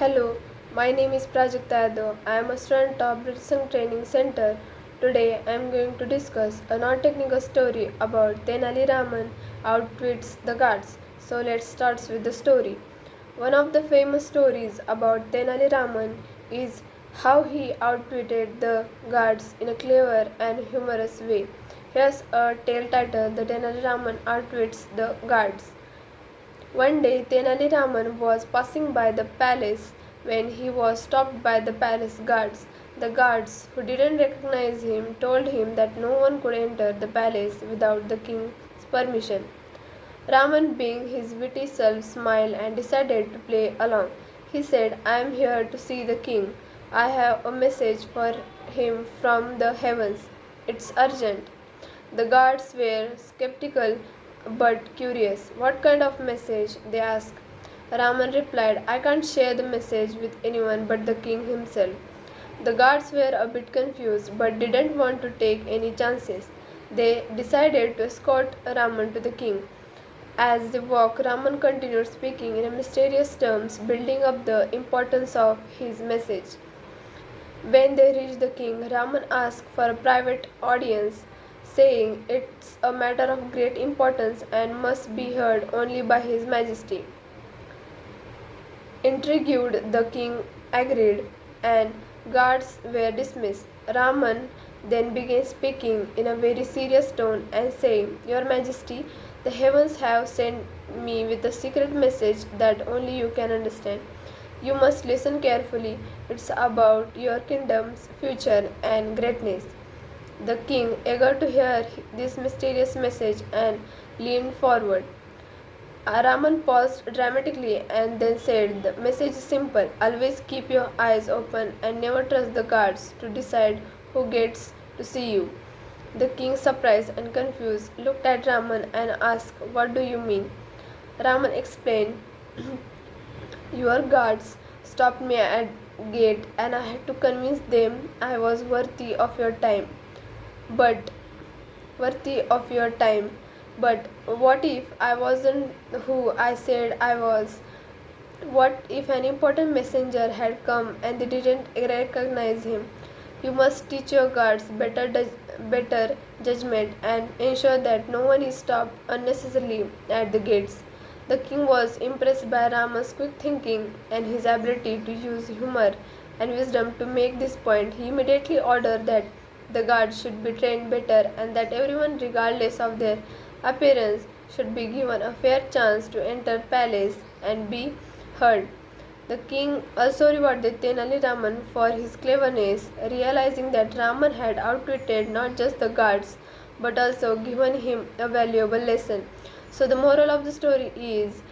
Hello, my name is Prajakta Yadav. I am a student of Britsung Training Center. Today I am going to discuss a non-technical story about Tenali Raman outwits the guards. So let's start with the story. One of the famous stories about Tenali Raman is how he outwitted the guards in a clever and humorous way. Here's a tale titled The Tenali Raman Outwits the Guards. One day Tenali Raman was passing by the palace when he was stopped by the palace guards. The guards, who didn't recognize him, told him that no one could enter the palace without the king's permission. Raman, being his witty self, smiled and decided to play along. He said, "I am here to see the king. I have a message for him from the heavens. It's urgent." The guards were skeptical but curious. "What kind of message?" they asked. Raman replied, "I can't share the message with anyone but the king himself." The guards were a bit confused but didn't want to take any chances. They decided to escort Raman to the king. As they walked, Raman continued speaking in mysterious terms, building up the importance of his message. When they reached the king, Raman asked for a private audience, saying it's a matter of great importance and must be heard only by His Majesty. Intrigued, the king agreed, and guards were dismissed. Raman then began speaking in a very serious tone and saying, "Your Majesty, the heavens have sent me with a secret message that only you can understand. You must listen carefully. It's about your kingdom's future and greatness." The king, eager to hear this mysterious message, and leaned forward. Raman paused dramatically and then said, "The message is simple. Always keep your eyes open and never trust the guards to decide who gets to see you." The king, surprised and confused, looked at Raman and asked, "What do you mean?" Raman explained, "Your guards stopped me at gate and I had to convince them I was But worthy of your time. But what if I wasn't who I said I was? What if an important messenger had come and they didn't recognize him? You must teach your guards better judgment and ensure that no one is stopped unnecessarily at the gates." The king was impressed by Rama's quick thinking and his ability to use humor and wisdom to make this point. He immediately ordered that the guards should be trained better and that everyone, regardless of their appearance, should be given a fair chance to enter palace and be heard. The king also rewarded Tenali Raman for his cleverness, realizing that Raman had outwitted not just the guards but also given him a valuable lesson. So the moral of the story is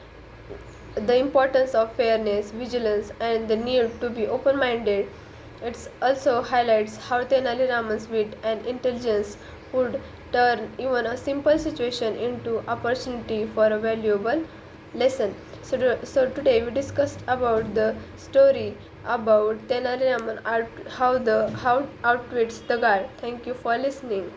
the importance of fairness, vigilance, and the need to be open-minded. It also highlights how Tenali Raman's wit and intelligence would turn even a simple situation into opportunity for a valuable lesson. So today we discussed about the story about Tenali Raman how outwits the guard. Thank you for listening.